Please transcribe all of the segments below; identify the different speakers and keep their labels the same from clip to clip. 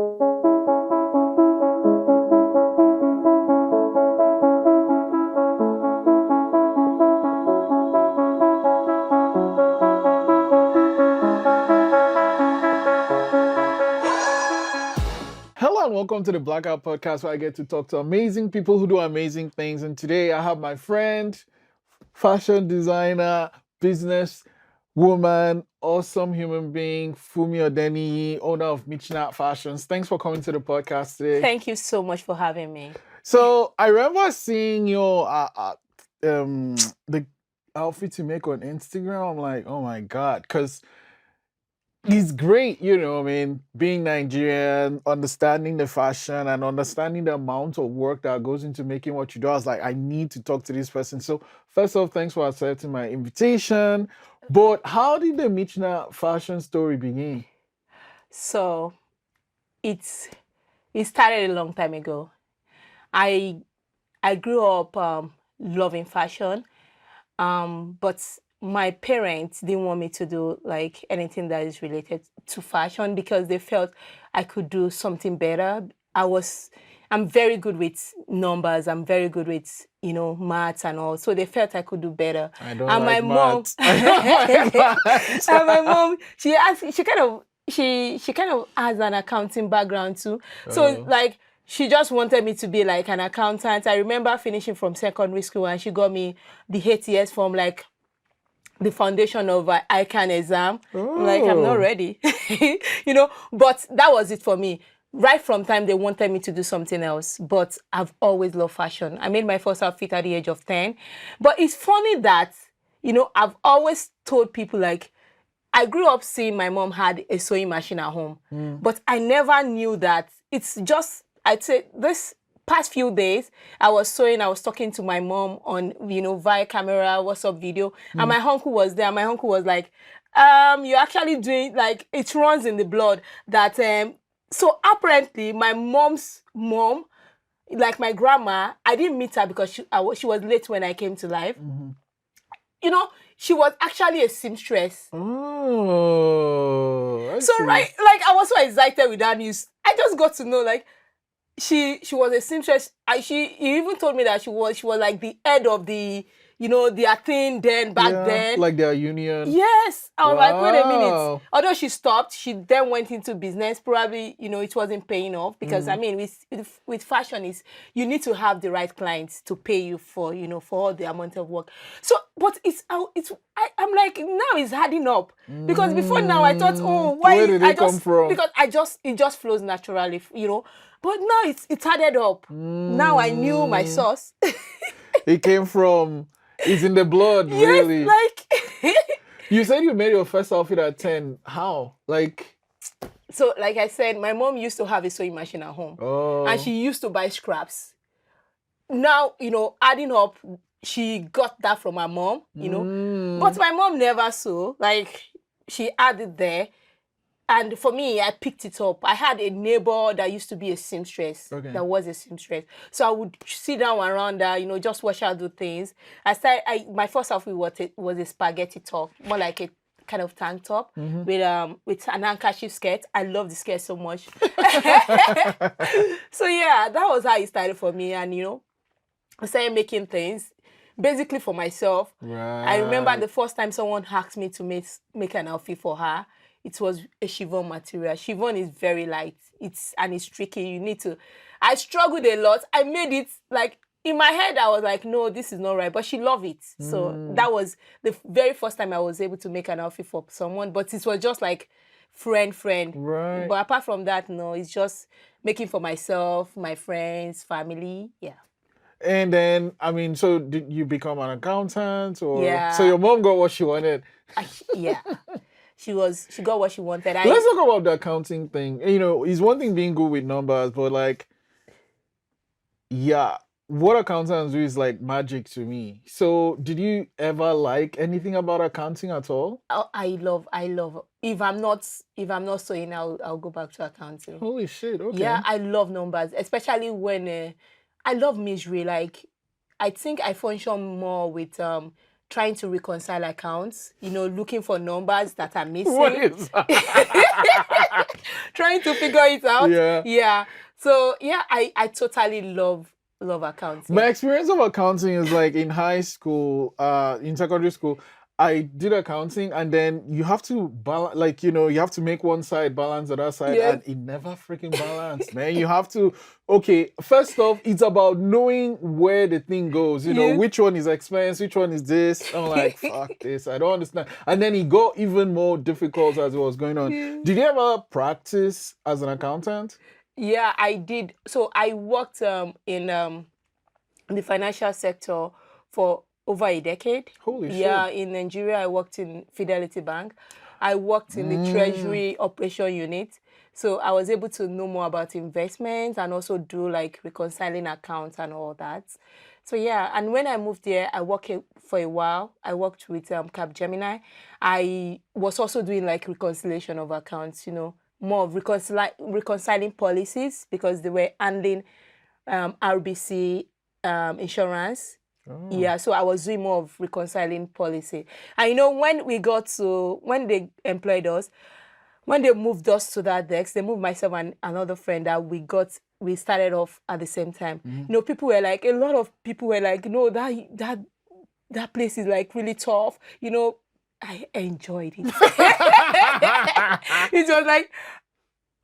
Speaker 1: Hello and welcome to the Blackout Podcast, where I get to talk to amazing people who do amazing things. And today I have my friend, fashion designer, business woman, awesome human being, Funmi Odeniyi, owner of MichNat Fashions. Thanks for coming to the podcast today.
Speaker 2: Thank you so much for having me.
Speaker 1: So I remember seeing your the outfit you make on Instagram. I'm like, oh my God, because it's great, I mean, being Nigerian, understanding the fashion and understanding the amount of work that goes into making what you do. I was like, I need to talk to this person. So first off, thanks for accepting my invitation. But how did the MichNat fashion story begin?
Speaker 2: So it started a long time ago. I grew up loving fashion, but my parents didn't want me to do like anything that is related to fashion because they felt I could do something better. I'm very good with numbers. I'm very good with, maths and all. So they felt I could do better.
Speaker 1: I don't
Speaker 2: And
Speaker 1: like
Speaker 2: my mom,
Speaker 1: maths. I don't like maths.
Speaker 2: and my mom, she kind of has an accounting background too. So like she just wanted me to be like an accountant. I remember finishing from secondary school and she got me the ATS from like the foundation of ICANN exam. I'm like, I'm not ready, but that was it for me. Right from time they wanted me to do something else, but I've always loved fashion. I made my first outfit at the age of 10. But it's funny that, I've always told people like, I grew up seeing my mom had a sewing machine at home, but I never knew that it's just, I'd say this past few days, I was sewing, I was talking to my mom on, via camera, WhatsApp video, and my uncle was there. My uncle was like, you're actually doing, like, it runs in the blood that, so apparently my mom's mom, like my grandma, I didn't meet her because she was late when I came to life. She was actually a seamstress.
Speaker 1: Oh,
Speaker 2: so
Speaker 1: see.
Speaker 2: right, like I was so excited with that news. I just got to know like she was a seamstress. He even told me that she was like the head of the their thing then back then.
Speaker 1: Like their union.
Speaker 2: Yes. I was like, wait a minute.
Speaker 1: Wow.
Speaker 2: Although she stopped, she then went into business. Probably, it wasn't paying off because I mean, with fashion is you need to have the right clients to pay you for, for all the amount of work. So, but I'm like, now it's adding up. Because before now I thought, oh, why
Speaker 1: Where did it come from?
Speaker 2: Because it just flows naturally, But now it's added up. Now I knew my source.
Speaker 1: It came from, it's in the blood,
Speaker 2: yes,
Speaker 1: really.
Speaker 2: Like
Speaker 1: you said you made your first outfit at 10. How? Like,
Speaker 2: so like I said, my mom used to have a sewing machine at home. And she used to buy scraps. Now, adding up, she got that from her mom, But my mom never sew. Like she added there. And for me, I picked it up. I had a neighbor that used to be a seamstress. That was a seamstress. So I would sit down around her, just watch her do things. My first outfit was a spaghetti top, more like a kind of tank top with an handkerchief skirt. I love the skirt so much. So yeah, that was how it started for me. And I started making things basically for myself.
Speaker 1: Right.
Speaker 2: I remember the first time someone asked me to make an outfit for her. It was a chiffon material. Chiffon is very light. It's tricky. I struggled a lot. I made it like in my head. I was like, no, this is not right. But she loved it. So that was the very first time I was able to make an outfit for someone. But it was just like friend.
Speaker 1: Right.
Speaker 2: But apart from that, no, it's just making for myself, my friends, family. Yeah.
Speaker 1: And then, I mean, so did you become an accountant? Or
Speaker 2: Yeah.
Speaker 1: So your mom got what she wanted?
Speaker 2: Yeah. She got what she wanted.
Speaker 1: Let's talk about the accounting thing. It's one thing being good with numbers, but like, yeah, what accountants do is like magic to me. So did you ever like anything about accounting at all?
Speaker 2: I love. If I'm not sewing, I'll go back to accounting.
Speaker 1: Holy shit! Okay.
Speaker 2: Yeah, I love numbers, especially when I love misery. Like, I think I function more with trying to reconcile accounts, looking for numbers that are missing.
Speaker 1: What is that?
Speaker 2: Trying to figure it out.
Speaker 1: Yeah.
Speaker 2: Yeah. So yeah, I totally love accounting.
Speaker 1: My experience of accounting is like in high school, in secondary school, I did accounting, and then you have to balance, like, you have to make one side balance the other side, and it never freaking balanced, man. You have to, okay, first off, it's about knowing where the thing goes, which one is expense, which one is this. I'm like, fuck this, I don't understand. And then it got even more difficult as it was going on. Did you ever practice as an accountant?
Speaker 2: Yeah, I did. So I worked in the financial sector for over a decade.
Speaker 1: Holy shit.
Speaker 2: Yeah, in Nigeria, I worked in Fidelity Bank. I worked in the Treasury Operation Unit. So I was able to know more about investments and also do like reconciling accounts and all that. So yeah, and when I moved here, I worked for a while. I worked with Capgemini. I was also doing like reconciliation of accounts, more of reconciling policies because they were handling RBC insurance. Yeah, so I was doing more of reconciling policy. And when they employed us, when they moved us to that desk, they moved myself and another friend that we started off at the same time. People were like, a lot of people were like, no, that place is like really tough. I enjoyed it. It was like,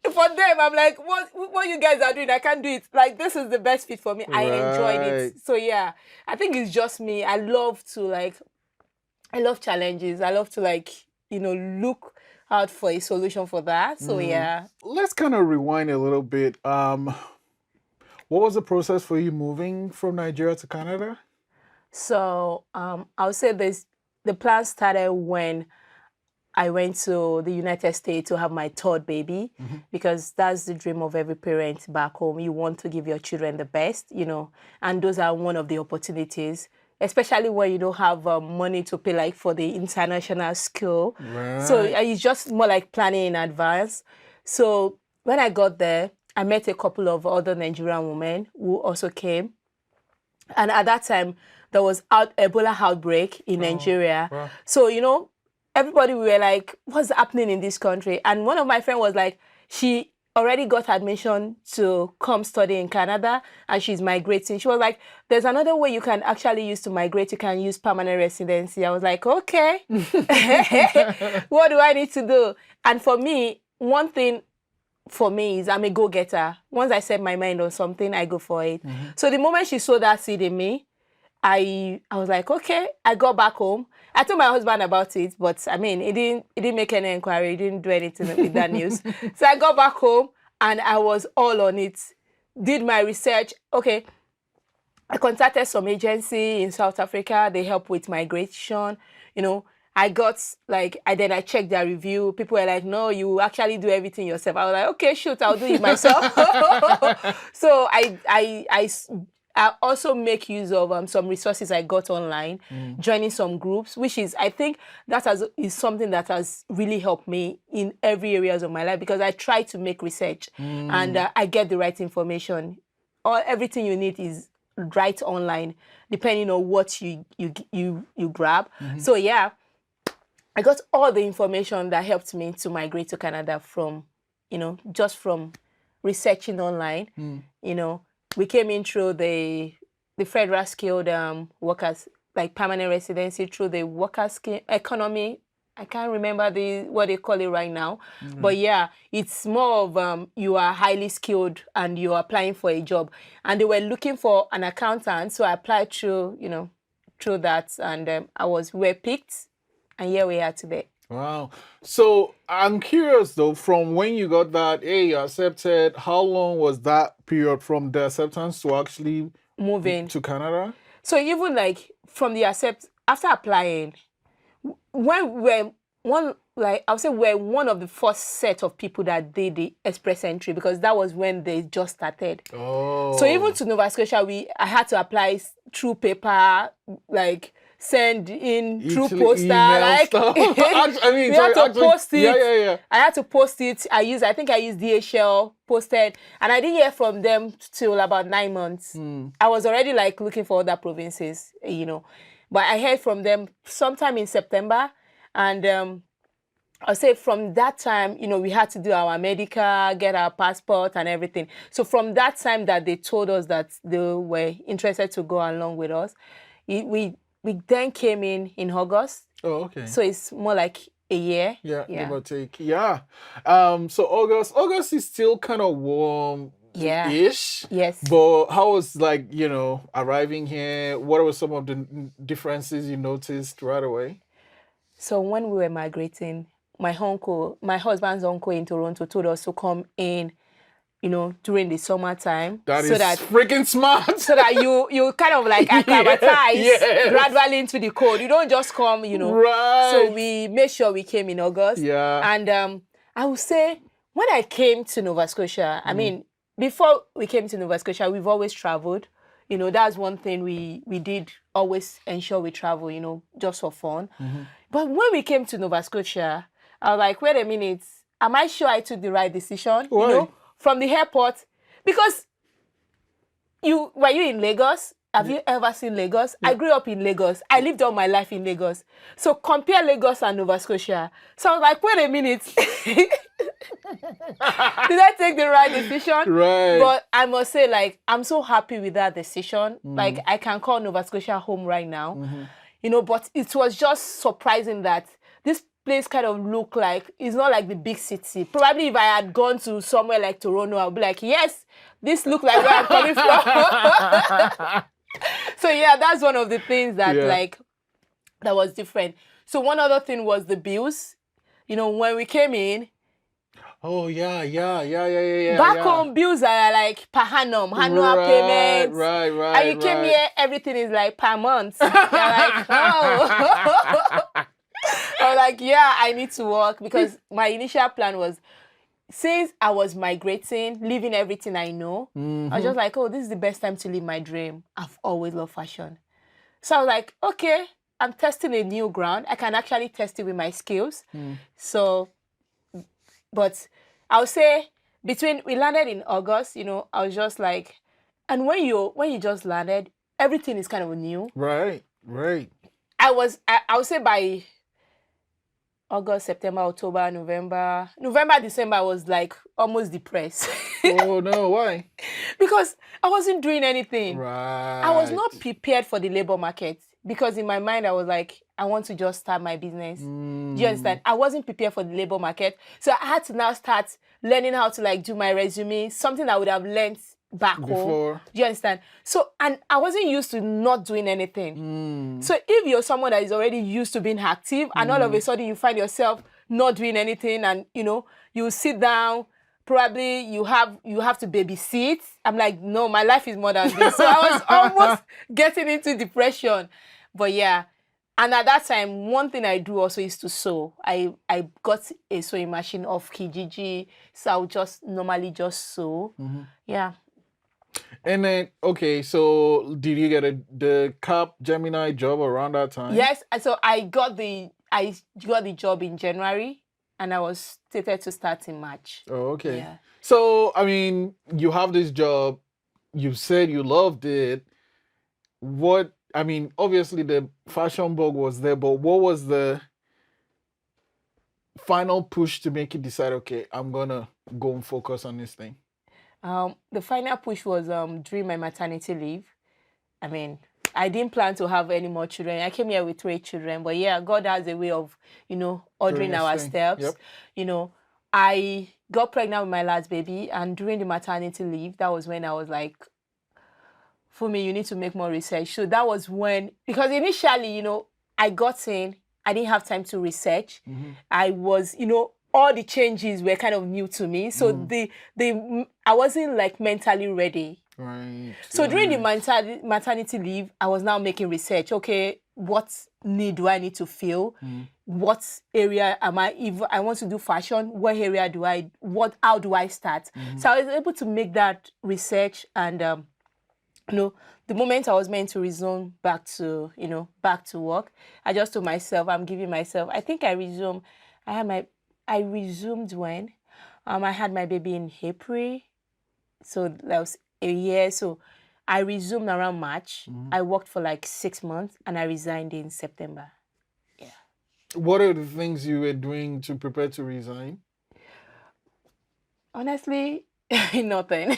Speaker 2: for them, I'm like, what you guys are doing, I can't do it. Like, this is the best fit for me. I enjoyed it. So yeah, I think it's just me. I love challenges. I love to look out for a solution for that. So yeah.
Speaker 1: Let's kind of rewind a little bit. What was the process for you moving from Nigeria to Canada?
Speaker 2: So I would say the plan started when I went to the United States to have my third baby, because that's the dream of every parent back home. You want to give your children the best, and those are one of the opportunities, especially when you don't have money to pay like for the international school.
Speaker 1: Right.
Speaker 2: So it's just more like planning in advance. So when I got there, I met a couple of other Nigerian women who also came. And at that time, there was Ebola outbreak in Nigeria.
Speaker 1: Wow.
Speaker 2: So, everybody were like, what's happening in this country? And one of my friends was like, she already got admission to come study in Canada and she's migrating. She was like, there's another way you can actually use to migrate. You can use permanent residency. I was like, okay, what do I need to do? And for me, one thing for me is I'm a go-getter. Once I set my mind on something, I go for it. So the moment she saw that seed in me, I was like, okay. I got back home. I told my husband about it, but I mean, he didn't make any inquiry. He didn't do anything with that news. So I got back home and I was all on it. Did my research. Okay. I contacted some agency in South Africa. They help with migration. I got then I checked their review. People were like, no, you actually do everything yourself. I was like, okay, shoot, I'll do it myself. So I also make use of some resources I got online, joining some groups, which is, I think is something that has really helped me in every areas of my life, because I try to make research and I get the right information. Everything you need is right online, depending on what you grab. So yeah, I got all the information that helped me to migrate to Canada from, just from researching online, We came in through the federal skilled workers, like permanent residency, through the workers scheme economy. I can't remember what they call it right now. But yeah, it's more of you are highly skilled and you are applying for a job. And they were looking for an accountant. So I applied through that. And we were picked. And here we are today.
Speaker 1: Wow. So I'm curious though, from when you got that, you accepted, how long was that period from the acceptance to actually
Speaker 2: moving
Speaker 1: to Canada?
Speaker 2: So even from the after applying, we're one of the first set of people that did the express entry, because that was when they just started.
Speaker 1: Oh.
Speaker 2: So even to Nova Scotia, I had to apply through paper, send in through poster, we had to post it.
Speaker 1: Yeah.
Speaker 2: I had to post it. I think I used DHL, posted, and I didn't hear from them till about 9 months. I was already looking for other provinces, But I heard from them sometime in September, and I'll say from that time, we had to do our medical, get our passport and everything. So from that time that they told us that they were interested to go along with us, we then came in August.
Speaker 1: Oh, okay.
Speaker 2: So it's more like a year.
Speaker 1: Yeah, give or take. Yeah. So August is still kind of warm.
Speaker 2: Yeah.
Speaker 1: Ish.
Speaker 2: Yes.
Speaker 1: But how was like, arriving here? What were some of the differences you noticed right away?
Speaker 2: So when we were migrating, my husband's uncle in Toronto told us to come in, during the summertime.
Speaker 1: That is freaking smart.
Speaker 2: So that you kind of like acclimatize gradually into the cold. You don't just come,
Speaker 1: Right.
Speaker 2: So we made sure we came in August.
Speaker 1: Yeah.
Speaker 2: And I would say when I came to Nova Scotia, I mean, before we came to Nova Scotia, we've always traveled. That's one thing we did always ensure we travel, just for fun. But when we came to Nova Scotia, I was like, wait a minute, am I sure I took the right decision?
Speaker 1: Why?
Speaker 2: From the airport, because were you in Lagos? Have you ever seen Lagos? Yeah. I grew up in Lagos. I lived all my life in Lagos. So compare Lagos and Nova Scotia. So I was like, wait a minute. Did I take the right decision?
Speaker 1: Right.
Speaker 2: But I must say, like, I'm so happy with that decision. Like, I can call Nova Scotia home right now. But it was just surprising that this place kind of look like, it's not like the big city. Probably if I had gone to somewhere like Toronto, I'd be like, yes, this look like where I'm coming from. So yeah, that's one of the things that that was different. So one other thing was the bills. When we came in.
Speaker 1: Oh yeah.
Speaker 2: Back home, bills are like per annum, annual payments.
Speaker 1: Right.
Speaker 2: And you came here, everything is like per month. You're like, oh. I was like, yeah, I need to work, because my initial plan was, since I was migrating, leaving everything I know, I was just like, oh, this is the best time to live my dream. I've always loved fashion. So I was like, okay, I'm testing a new ground. I can actually test it with my skills. So, but I would say we landed in August, I was just like, and when you just landed, everything is kind of new.
Speaker 1: Right.
Speaker 2: I would say by August, September, October, November, December, I was like almost depressed.
Speaker 1: Oh no, why?
Speaker 2: Because I wasn't doing anything.
Speaker 1: Right.
Speaker 2: I was not prepared for the labor market, because in my mind I was like, I want to just start my business. Do you understand? I wasn't prepared for the labor market. So I had to now start learning how to like do my resume, something I would have learned back home. Do you understand? So, and I wasn't used to not doing anything. So if you're someone that is already used to being active, and all of a sudden you find yourself not doing anything, and you sit down, probably you have to babysit. I'm like, no, my life is more than this. So I was almost getting into depression. But yeah. And at that time, one thing I do also is to sew. I got a sewing machine off Kijiji, so I would just normally just sew. Yeah.
Speaker 1: And then, okay, so did you get the Cap Gemini job around that time?
Speaker 2: Yes, so I got the job in January, and I was stated to start in March.
Speaker 1: Oh, okay.
Speaker 2: Yeah.
Speaker 1: So, I mean, you have this job, you said you loved it. Obviously the fashion bug was there, but what was the final push to make you decide, okay, I'm gonna go and focus on this thing?
Speaker 2: The final push was during my maternity leave. I mean, I didn't plan to have any more children. I came here with 3 children, but yeah, God has a way of, ordering our steps. Yep. I got pregnant with my last baby, and during the maternity leave, that was when I was like, Funmi, you need to make more research. So that was when, because initially, I got in, I didn't have time to research. I was, all the changes were kind of new to me. So I wasn't like mentally ready.
Speaker 1: Right.
Speaker 2: So during the maternity leave, I was now making research. Okay, what need do I need to fill? What area am I, if I want to do fashion, what area how do I start? So I was able to make that research, and the moment I was meant to resume back to work, I just told myself, I think I resumed when I had my baby in April. So that was a year. So I resumed around March. I worked for like 6 months and I resigned in September. Yeah.
Speaker 1: What are the things you were doing to prepare to resign?
Speaker 2: Honestly, nothing.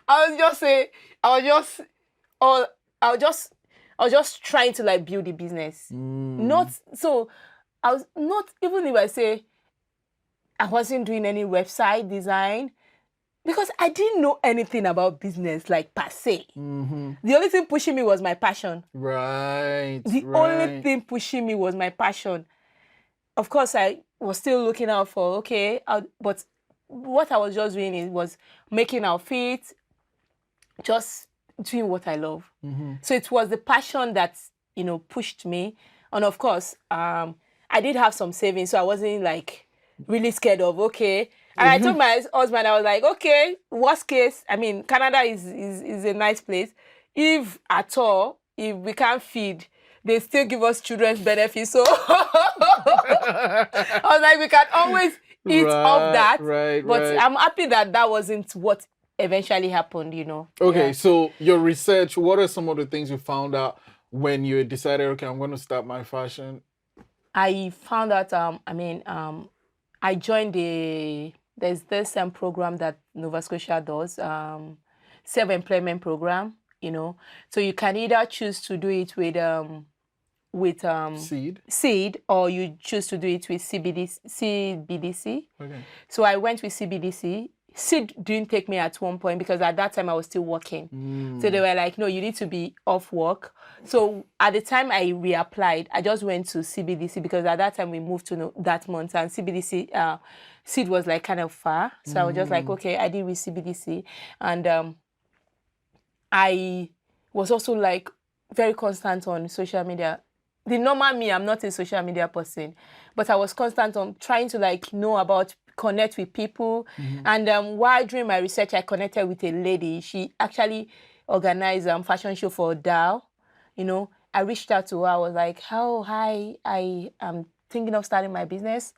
Speaker 2: I was just say, I was just trying to like build the business. Not so. I was not, even if I say I wasn't doing any website design, because I didn't know anything about business like per se. The only thing pushing me was my passion.
Speaker 1: Right.
Speaker 2: The only thing pushing me was my passion. Of course, I was still looking out for but what I was just doing was making outfits, just doing what I love. So it was the passion that pushed me, and of course, I did have some savings, so I wasn't like really scared of And I told my husband, I was like, okay, worst case, I mean, Canada is a nice place. If at all, if we can't feed, they still give us children's benefits. So I was like, we can always eat off that. But I'm happy that wasn't what eventually happened,
Speaker 1: Okay, so your research, what are some of the things you found out when you decided, okay, I'm going to start my fashion?
Speaker 2: I found out, I joined there's this program that Nova Scotia does, self-employment program, So you can either choose to do it with seed, or you choose to do it with CBDC. Okay. So I went with CBDC. Seed didn't take me at one point because at that time I was still working. So they were like, no, you need to be off work. So at the time I reapplied, I just went to CBDC because at that time we moved to that month, and CBDC seed was like kind of far. So I was just like, okay, I did with CBDC. And I was also like very constant on social media. The normal me, I'm not a social media person, but I was constant on trying to like know about, connect with people. And while doing my research, I connected with a lady. She actually organized a fashion show for Dow. I reached out to her. I was like, hi, I am thinking of starting my business.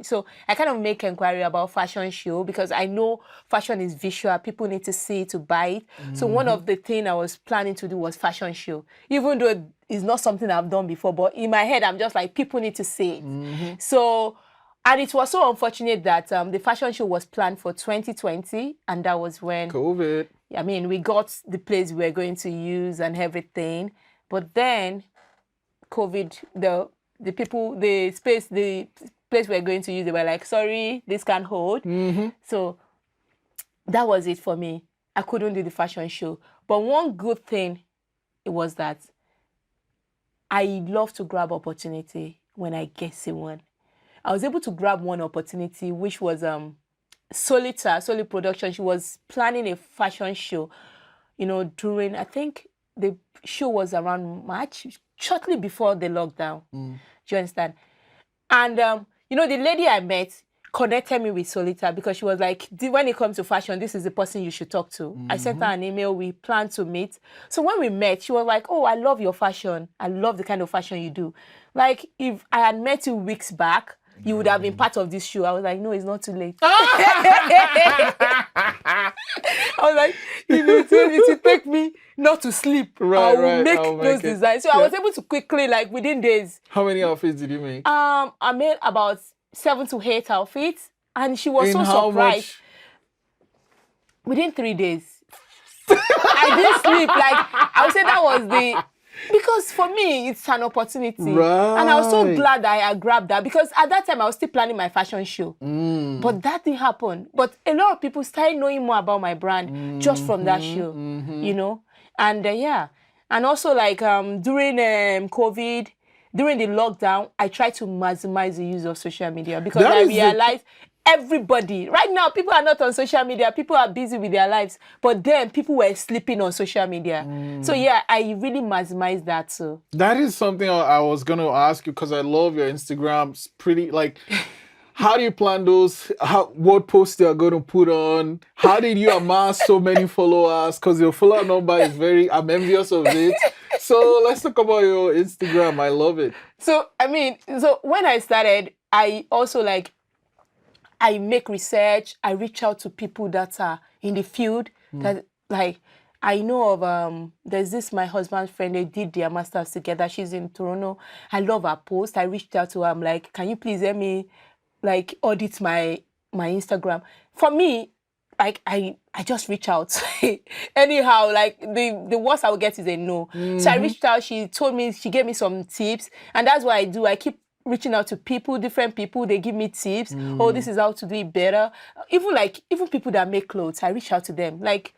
Speaker 2: So I kind of make inquiry about fashion show because I know fashion is visual. People need to see it to buy it. So one of the things I was planning to do was fashion show, even though it's not something I've done before. But in my head, I'm just like, people need to see it. So, and it was so unfortunate that the fashion show was planned for 2020, and that was when
Speaker 1: COVID.
Speaker 2: I mean, we got the place we were going to use and everything, but then COVID, the place we were going to use, they were like, sorry, this can't hold. So that was it for me. I couldn't do the fashion show. But one good thing was that I love to grab opportunity when I get see one. I was able to grab one opportunity, which was Solid Production. She was planning a fashion show, during, I think the show was around March, shortly before the lockdown. Do you understand? And, the lady I met connected me with Solita because she was like, when it comes to fashion, this is the person you should talk to. I sent her an email. We planned to meet. So when we met, she was like, oh, I love your fashion. I love the kind of fashion you do. Like, if I had met you weeks back, you would have been part of this show. I was like, no, it's not too late. I was like, it will take me not to sleep. I will make those designs. So I was able to quickly, like within days.
Speaker 1: How many outfits did you make?
Speaker 2: I made about 7 to 8 outfits. And she was so surprised. Within 3 days. I didn't sleep. Like, I would say that was because for me, it's an opportunity.
Speaker 1: Right.
Speaker 2: And I was so glad that I grabbed that because at that time, I was still planning my fashion show. But that didn't happen. But a lot of people started knowing more about my brand just from that show, And and also like during COVID, during the lockdown, I tried to maximize the use of social media because I realized everybody, right now, people are not on social media. People are busy with their lives. But then people were sleeping on social media. So I really maximized that too.
Speaker 1: That is something I was going to ask you because I love your Instagram. It's pretty like... How do you plan those? What posts you are going to put on? How did you amass so many followers? Because your follower number is I'm envious of it. So let's talk about your Instagram. I love it.
Speaker 2: So, when I started, I also I make research. I reach out to people that are in the field. That like I know of. There's this my husband's friend. They did their masters together. She's in Toronto. I love her post. I reached out to her. I'm like, can you please help me, like, audit my Instagram? For me, like I just reach out anyhow. Like the worst I will get is a no. So I reached out. She told me, she gave me some tips, and that's what I do. I keep reaching out to people, different people. They give me tips. Oh, this is how to do it better. Even people that make clothes, I reach out to them. Like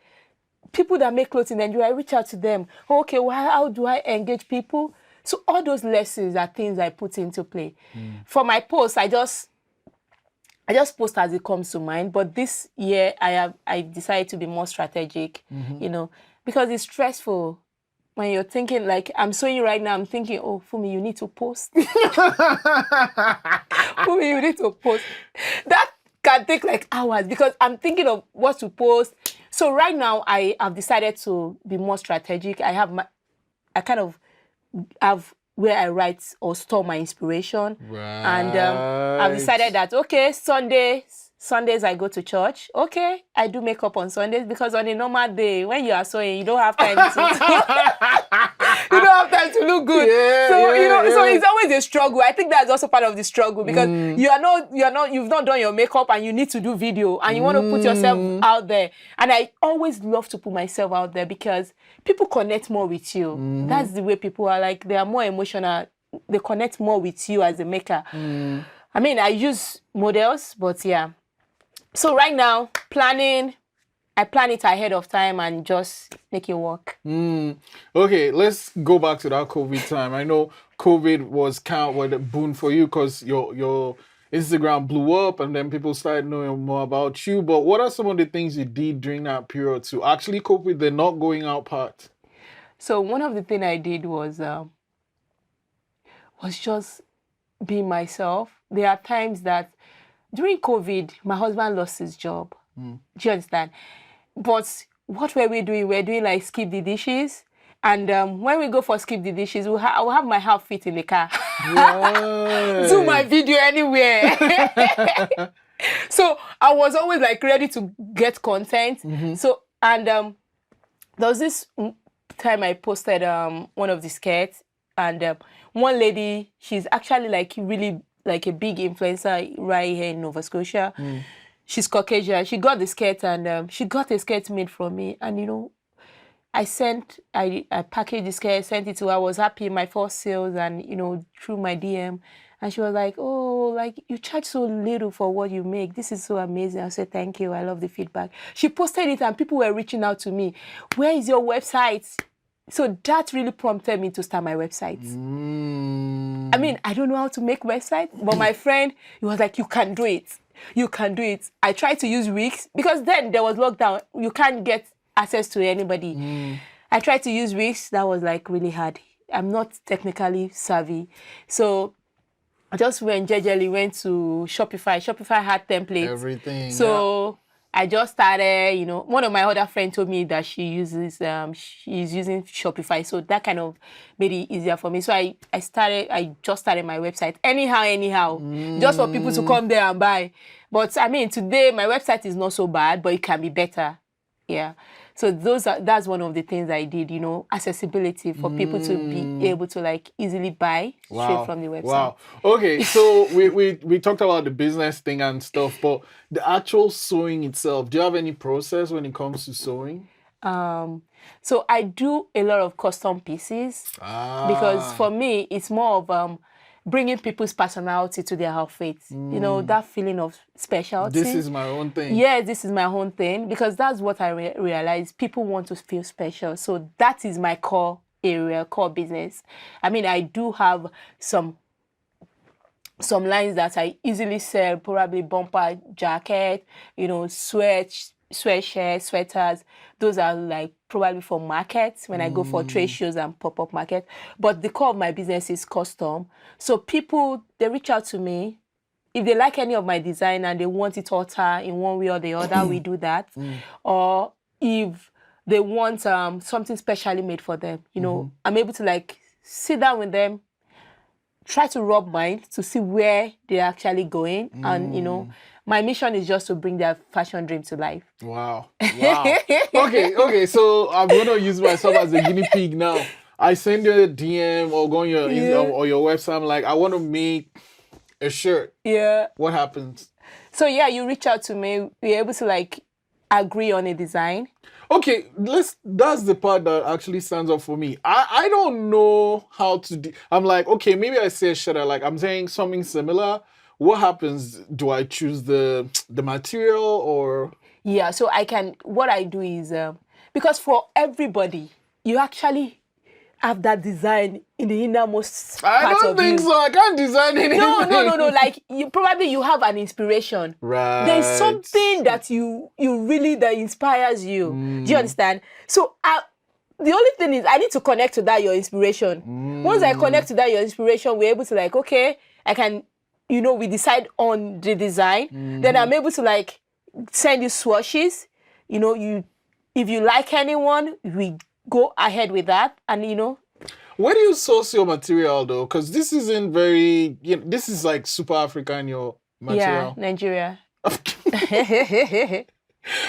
Speaker 2: people that make clothes in Nigeria, I reach out to them. Okay, well, how do I engage people? So all those lessons are things I put into play. For my posts, I just post as it comes to mind. But this year, I decided to be more strategic, because it's stressful. When you're thinking, like, I'm sewing right now, I'm thinking, oh, Funmi, you need to post. Funmi, you need to post. That can take like hours because I'm thinking of what to post. So right now, I have decided to be more strategic. I kind of have where I write or store my inspiration.
Speaker 1: Right.
Speaker 2: And I've decided that, okay, Sundays I go to church. Okay, I do makeup on Sundays because on a normal day, when you are sewing, you don't have time you don't have time to look good. So it's always a struggle. I think that's also part of the struggle because you've not done your makeup and you need to do video and you want to put yourself out there. And I always love to put myself out there because people connect more with you. That's the way people are, like, they are more emotional. They connect more with you as a maker. I mean, I use models, but yeah. So right now, I plan it ahead of time and just make it work.
Speaker 1: Okay, let's go back to that COVID time. I know COVID was kind of a boon for you because your Instagram blew up and then people started knowing more about you. But what are some of the things you did during that period to actually cope with the not going out part?
Speaker 2: So one of the things I did was just be myself. There are times that during COVID, my husband lost his job. Do you understand? But what were we doing? We're doing like skip the dishes. And when we go for skip the dishes, I will have my outfit in the car. Right. Do my video anywhere. So I was always like ready to get content. So, and there was this time I posted one of the skirts. And one lady, she's actually like really like a big influencer right here in Nova Scotia. She's Caucasian. She got the skirt and she got a skirt made from me. And, I packaged the skirt, sent it to her. I was happy, my first sales and, through my DM. And she was like, oh, like, you charge so little for what you make. This is so amazing. I said, thank you. I love the feedback. She posted it and people were reaching out to me. Where is your website? So that really prompted me to start my website. I mean, I don't know how to make website, but my friend, he was like, you can do it. You can do it. I tried to use Wix because then there was lockdown. You can't get access to anybody. I tried to use Wix. That was like really hard. I'm not technically savvy. So I just went to Shopify. Shopify had templates.
Speaker 1: Everything.
Speaker 2: So I just started, one of my other friends told me that she's using Shopify. So that kind of made it easier for me. So I just started my website anyhow, just for people to come there and buy. But I mean, today my website is not so bad, but it can be better. Yeah. So that's one of the things I did, accessibility for people to be able to like easily buy straight from the website. Wow.
Speaker 1: Okay, so we talked about the business thing and stuff, but the actual sewing itself, do you have any process when it comes to sewing?
Speaker 2: So I do a lot of custom pieces because for me, it's more of bringing people's personality to their outfits. That feeling of specialty.
Speaker 1: This is my own thing.
Speaker 2: Yeah, this is my own thing because that's what I realized. People want to feel special. So that is my core area, core business. I mean, I do have some lines that I easily sell, probably bumper jacket, sweatshirts, sweaters. Those are like probably for markets when I go for trade shows and pop-up market. But the core of my business is custom. So people, they reach out to me. If they like any of my design and they want it altered in one way or the other, we do that. Or if they want something specially made for them, I'm able to like sit down with them, try to rub minds to see where they're actually going. And, you know, my mission is just to bring their fashion dream to life.
Speaker 1: Wow. Wow. Okay. So I'm going to use myself as a guinea pig now. I send you a DM or go on your or your website. I'm like, I want to make a shirt.
Speaker 2: Yeah.
Speaker 1: What happens?
Speaker 2: So yeah, you reach out to me. We're able to like agree on a design.
Speaker 1: Okay, that's the part that actually stands up for me. I don't know how to I'm like, okay, maybe I say a shirt, like I'm saying something similar. What happens? Do I choose the material or?
Speaker 2: Yeah, so what I do is, because for everybody, you actually have that design in the innermost part of you.
Speaker 1: I don't think so. I can't design anything.
Speaker 2: No. Like you have an inspiration.
Speaker 1: Right.
Speaker 2: There's something that you really that inspires you. Do you understand? So the only thing is I need to connect to that your inspiration. Once I connect to that your inspiration, we're able to like, okay, I can, you know, we decide on the design. Then I'm able to like send you swatches. You know, if you like anyone, we go ahead with that, and you know.
Speaker 1: Where do you source your material though? Because this isn't very, you know, this is like super African, your material.
Speaker 2: Yeah, Nigeria.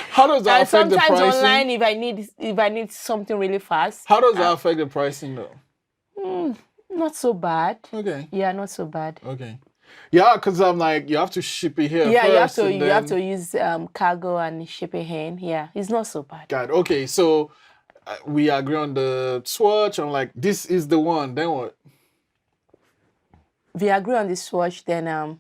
Speaker 1: How does that affect the pricing?
Speaker 2: Sometimes online, if I need something really fast.
Speaker 1: How does that affect the pricing though?
Speaker 2: Not so bad.
Speaker 1: Okay.
Speaker 2: Yeah, not so bad.
Speaker 1: Okay. Yeah, because I'm like, you have to ship it here.
Speaker 2: Yeah,
Speaker 1: first,
Speaker 2: you have to use cargo and ship it in. Yeah, it's not so bad.
Speaker 1: God. Okay, so we agree on the swatch. I'm like, this is the one. Then what?
Speaker 2: We agree on the swatch. Then I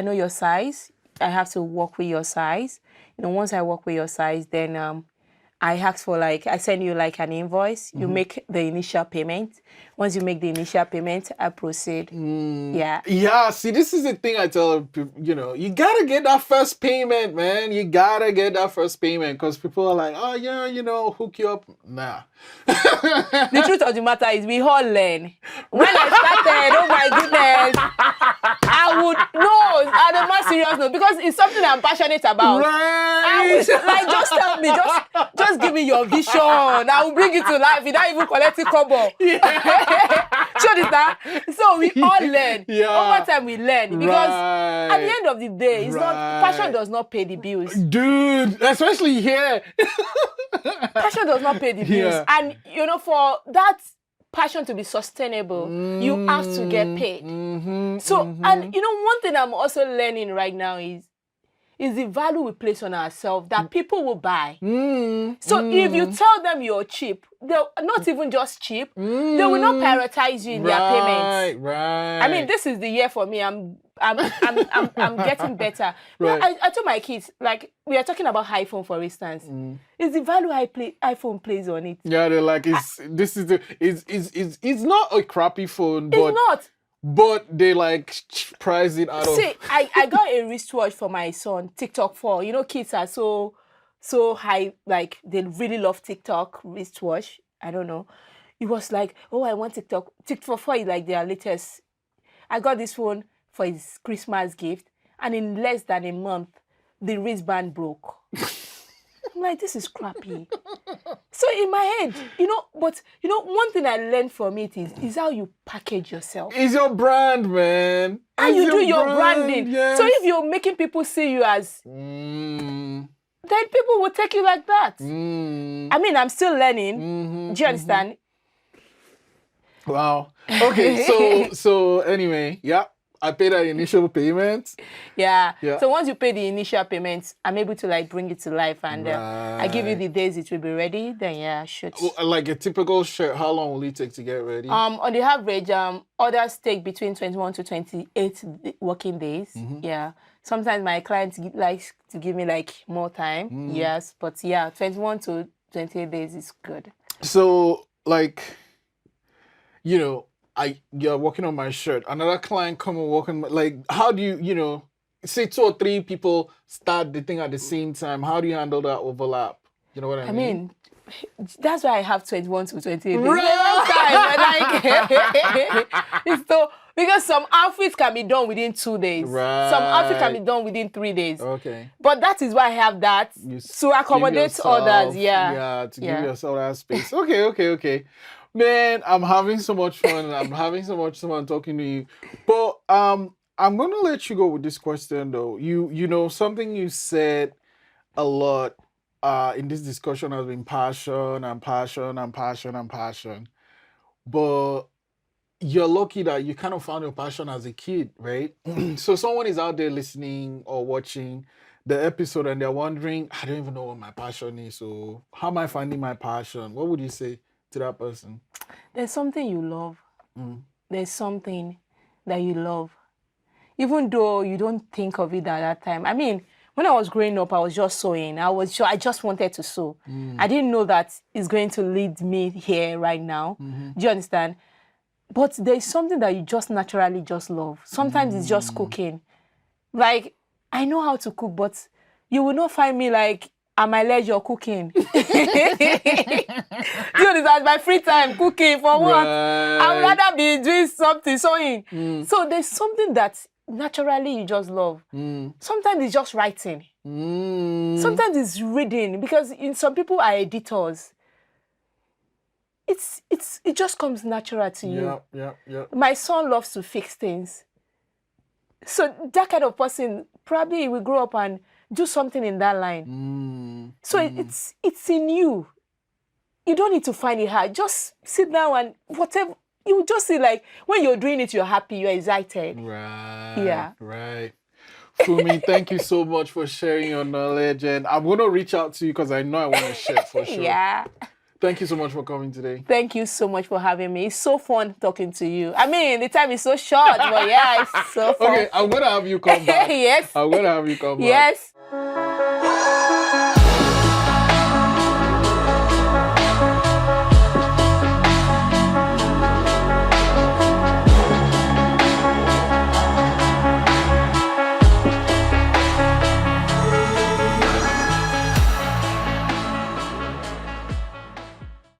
Speaker 2: know your size. I have to work with your size. You know, once I work with your size, then I ask for I send you like an invoice. You make the initial payment. Once you make the initial payment, I proceed. Yeah.
Speaker 1: Yeah, see, this is the thing I tell people, you know, you gotta get that first payment, man. You gotta get that first payment because people are like, oh, yeah, you know, hook you up. Nah.
Speaker 2: The truth of the matter is we all learn. When I started, oh my goodness, I'm not serious note because it's something I'm passionate about.
Speaker 1: Right.
Speaker 2: Just tell me, just give me your vision. I will bring it to life without even collecting kobo. Show this that. So we all learn.
Speaker 1: Yeah.
Speaker 2: Over time we learn because at the end of the day, it's not passion does not pay the bills.
Speaker 1: Dude, especially here.
Speaker 2: Passion does not pay the bills.
Speaker 1: Yeah.
Speaker 2: And you know, for that passion to be sustainable, you have to get paid. And you know, one thing I'm also learning right now is the value we place on ourselves that people will buy. So if you tell them you're cheap, they're not even just cheap, they will not prioritize you in their payments.
Speaker 1: Right.
Speaker 2: I mean, this is the year for me. I'm getting better.
Speaker 1: Right.
Speaker 2: I told my kids, like, we are talking about iPhone, for instance. It's the value iPhone plays on it.
Speaker 1: Yeah, they're like, it's not a crappy phone, but
Speaker 2: it's not.
Speaker 1: But they like price it out of.
Speaker 2: See, I got a wristwatch for my son, TikTok 4. You know, kids are so high, like they really love TikTok wristwatch. I don't know. It was like, oh, I want TikTok. TikTok 4 is like their latest. I got this phone for his Christmas gift, and in less than a month, the wristband broke. I'm like, this is crappy. So in my head, one thing I learned from it is how you package yourself.
Speaker 1: It's your brand, man.
Speaker 2: And you do your branding. Yes. So if you're making people see you as, then people will take you like that. I mean, I'm still learning. Do you understand?
Speaker 1: Wow. Okay, so anyway, yeah. I paid that initial payment.
Speaker 2: Yeah. So once you pay the initial payment, I'm able to like bring it to life, and I give you the days it will be ready. Then yeah, shoot.
Speaker 1: Like a typical shirt, how long will it take to get ready?
Speaker 2: On the average, orders take between 21 to 28 working days. Yeah. Sometimes my clients like to give me like more time. Yes, but yeah, 21 to 28 days is good.
Speaker 1: So like, you know, you're working on my shirt. Another client come and work on like, how do you say 2 or 3 people start the thing at the same time? How do you handle that overlap? You know what I mean?
Speaker 2: I mean, that's why I have 21 to 28 days. Like, so because some outfits can be done within 2 days.
Speaker 1: Right.
Speaker 2: Some outfits can be done within 3 days.
Speaker 1: Okay.
Speaker 2: But that is why I have that to accommodate others. Yeah.
Speaker 1: Yeah, to give yourself that space. Okay. Man, I'm having so much fun. I'm having so much fun talking to you. But I'm gonna let you go with this question though. You know something you said a lot in this discussion has been passion and passion and passion and passion. But you're lucky that you kind of found your passion as a kid, right? So someone is out there listening or watching the episode and they're wondering, I don't even know what my passion is. So how am I finding my passion? What would you say to that person?
Speaker 2: There's something you love. There's something that you love. Even though you don't think of it at that time. I mean, when I was growing up, I was just sewing. I just wanted to sew. I didn't know that it's going to lead me here right now. Do you understand? But there's something that you just naturally just love. Sometimes it's just cooking. Like, I know how to cook, but you will not find me like at my leisure cooking. You understand? My free time cooking for what? I would rather be doing something, sewing. So there's something that naturally you just love. Sometimes it's just writing. Sometimes it's reading, because some people are editors. It just comes natural to you.
Speaker 1: Yeah.
Speaker 2: My son loves to fix things. So that kind of person probably will grow up and do something in that line. So it's in you. You don't need to find it hard. Just sit down and whatever. You just see, like, when you're doing it, you're happy, you're excited.
Speaker 1: Right.
Speaker 2: Yeah.
Speaker 1: Right. Funmi, thank you so much for sharing your knowledge. And I'm going to reach out to you because I know I want to share for sure.
Speaker 2: Yeah.
Speaker 1: Thank you so much for coming today.
Speaker 2: Thank you so much for having me. It's so fun talking to you. I mean, the time is so short, but yeah, it's so fun.
Speaker 1: Okay, I'm going to have you come back.
Speaker 2: Yes.
Speaker 1: I'm going to have you come back.
Speaker 2: Yes.